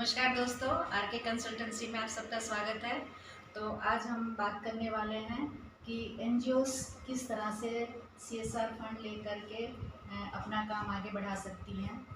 नमस्कार दोस्तों, आर के कंसल्टेंसी में आप सबका स्वागत है। तो आज हम बात करने वाले हैं कि एनजीओस किस तरह से सीएसआर फंड लेकर के अपना काम आगे बढ़ा सकती हैं।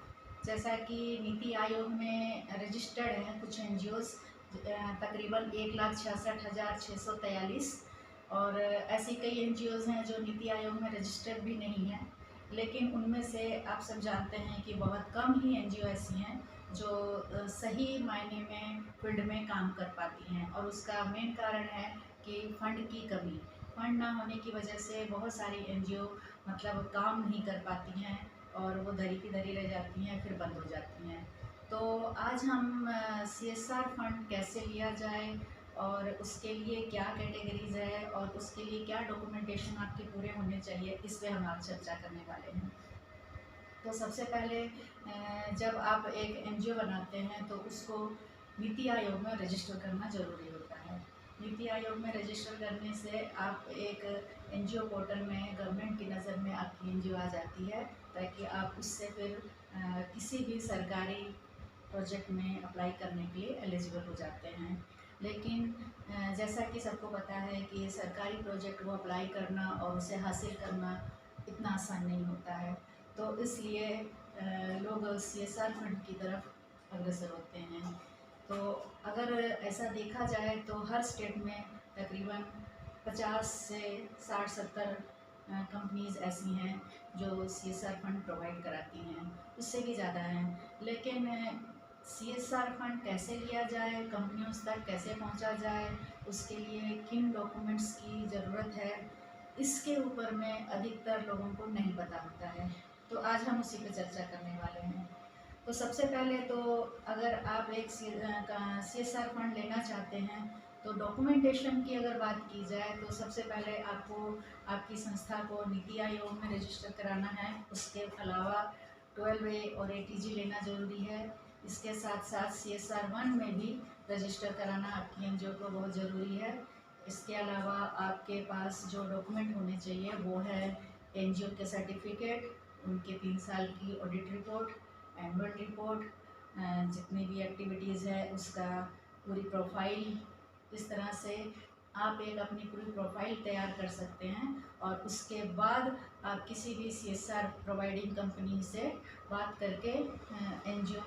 जैसा कि नीति आयोग में रजिस्टर्ड हैं कुछ एनजीओस, तकरीबन 1,66,643, और ऐसी कई एनजीओस हैं जो नीति आयोग में रजिस्टर्ड भी नहीं हैं। लेकिन उनमें से आप सब जानते हैं कि बहुत कम ही एनजीओ ऐसी हैं जो सही मायने में फील्ड में काम कर पाती हैं, और उसका मेन कारण है कि फंड की कमी। फंड ना होने की वजह से बहुत सारी एनजीओ मतलब काम नहीं कर पाती हैं और वो धरी की धरी रह जाती हैं, फिर बंद हो जाती हैं। तो आज हम सीएसआर फंड कैसे लिया जाए और उसके लिए क्या कैटेगरीज है और उसके लिए क्या डॉक्यूमेंटेशन आपके पूरे होने चाहिए, इस पे हम आज चर्चा करने वाले हैं। तो सबसे पहले जब आप एक एनजीओ बनाते हैं तो उसको नीति आयोग में रजिस्टर करना ज़रूरी होता है। नीति आयोग में रजिस्टर करने से आप एक एनजीओ पोर्टल में गवर्नमेंट की नज़र में आपकी एनजीओ आ जाती है, ताकि आप उससे फिर किसी भी सरकारी प्रोजेक्ट में अप्लाई करने के लिए एलिजिबल हो जाते हैं। लेकिन जैसा कि सबको पता है कि सरकारी प्रोजेक्ट को अप्लाई करना और उसे हासिल करना इतना आसान नहीं होता है। तो इसलिए लोग सीएसआर फंड की तरफ अग्रसर होते हैं। तो अगर ऐसा देखा जाए तो हर स्टेट में तकरीबन 50 से 60-70 कंपनीज़ ऐसी हैं जो सीएसआर फंड प्रोवाइड कराती हैं, उससे भी ज़्यादा हैं। लेकिन सीएसआर फंड कैसे लिया जाए, कंपनियों तक कैसे पहुंचा जाए, उसके लिए किन डॉक्यूमेंट्स की ज़रूरत है, इसके ऊपर में अधिकतर लोगों को नहीं पता होता है। तो आज हम उसी पर चर्चा करने वाले हैं। तो सबसे पहले तो अगर आप एक सीएसआर फंड लेना चाहते हैं तो डॉक्यूमेंटेशन की अगर बात की जाए तो सबसे पहले आपको आपकी संस्था को नीति आयोग में रजिस्टर कराना है। उसके अलावा 12A और ATG लेना ज़रूरी है। इसके साथ साथ CSR1 में भी रजिस्टर कराना आपकी एनजीओ को बहुत ज़रूरी है। इसके अलावा आपके पास जो डॉक्यूमेंट होने चाहिए वो है एनजीओ के सर्टिफिकेट, उनके 3 साल की ऑडिट रिपोर्ट, एनुअल रिपोर्ट, जितनी भी एक्टिविटीज़ है उसका पूरी प्रोफाइल। इस तरह से आप एक अपनी पूरी प्रोफाइल तैयार कर सकते हैं और उसके बाद आप किसी भी सीएसआर प्रोवाइडिंग कंपनी से बात करके एनजीओ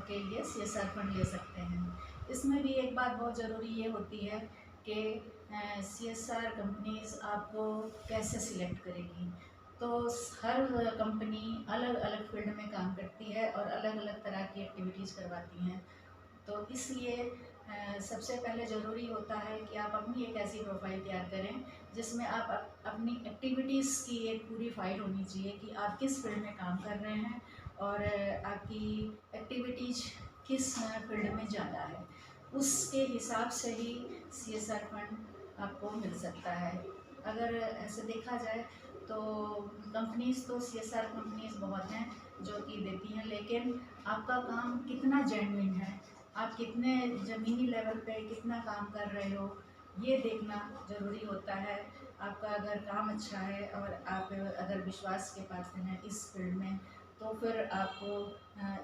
के लिए सीएसआर फंड ले सकते हैं। इसमें भी एक बात बहुत ज़रूरी ये होती है कि सीएसआर कंपनीज़ आपको कैसे सिलेक्ट करेगी। तो हर कंपनी अलग अलग फील्ड में काम करती है और अलग अलग तरह की एक्टिविटीज़ करवाती हैं। तो इसलिए सबसे पहले ज़रूरी होता है कि आप अपनी एक ऐसी प्रोफाइल तैयार करें जिसमें आप अपनी एक्टिविटीज़ की एक पूरी फाइल होनी चाहिए कि आप किस फील्ड में काम कर रहे हैं और आपकी एक्टिविटीज़ किस फील्ड में ज़्यादा है। उसके हिसाब से ही सीएसआर फंड आपको मिल सकता है। अगर ऐसे देखा जाए तो कंपनीज़ तो सीएसआर कंपनीज़ बहुत हैं जो कि देती हैं, लेकिन आपका काम कितना जेन्युइन है, आप कितने ज़मीनी लेवल पे कितना काम कर रहे हो, ये देखना ज़रूरी होता है। आपका अगर काम अच्छा है और आप अगर विश्वास के पात्र हैं इस फील्ड में, तो फिर आपको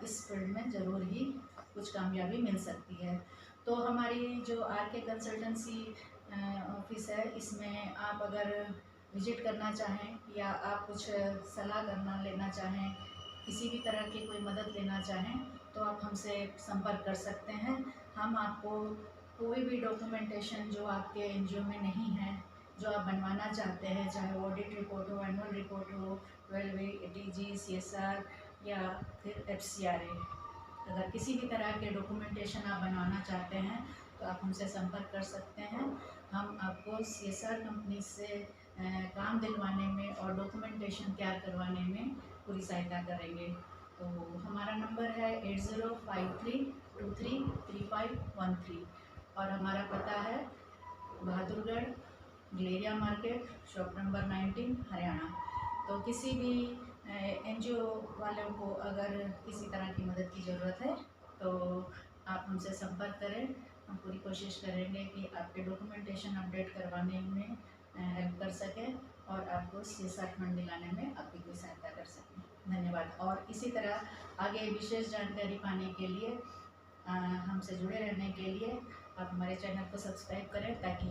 इस फील्ड में ज़रूर ही कुछ कामयाबी मिल सकती है। तो हमारी जो आर के कंसल्टेंसी ऑफिस है, इसमें आप अगर विजिट करना चाहें या आप कुछ सलाह करना लेना चाहें, किसी भी तरह की कोई मदद लेना चाहें, तो आप हमसे संपर्क कर सकते हैं। हम आपको कोई भी डॉक्यूमेंटेशन जो आपके एनजीओ में नहीं है, जो आप बनवाना चाहते हैं, चाहे वो ऑडिट रिपोर्ट हो, एनुअल रिपोर्ट हो, 12A, ATG, CSR या फिर FCRA, अगर किसी भी तरह के डॉक्यूमेंटेशन आप बनवाना चाहते हैं तो आप हमसे संपर्क कर सकते हैं। हम आपको सीएसआर कंपनी से काम दिलवाने में और डॉक्यूमेंटेशन तैयार करवाने में पूरी सहायता करेंगे। तो हमारा नंबर है 8053233513 और हमारा पता है Bahadurgarh, Galleria market, shop number 19, Haryana. तो किसी भी एनजीओ वालों को अगर किसी तरह की मदद की ज़रूरत है तो आप हमसे संपर्क करें। हम पूरी कोशिश करेंगे कि आपके डॉक्यूमेंटेशन अपडेट करवाने में हेल्प कर सकें और आपको सीएसआर फंड दिलाने में आपकी कोई सहायता कर सकें। धन्यवाद। और इसी तरह आगे विशेष जानकारी पाने के लिए हमसे जुड़े रहने के लिए आप हमारे चैनल को सब्सक्राइब करें, ताकि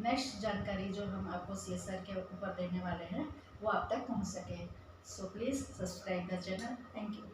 नेक्स्ट जानकारी जो हम आपको CSR के ऊपर देने वाले हैं वो आप तक पहुंच सके। So please subscribe the channel. Thank you.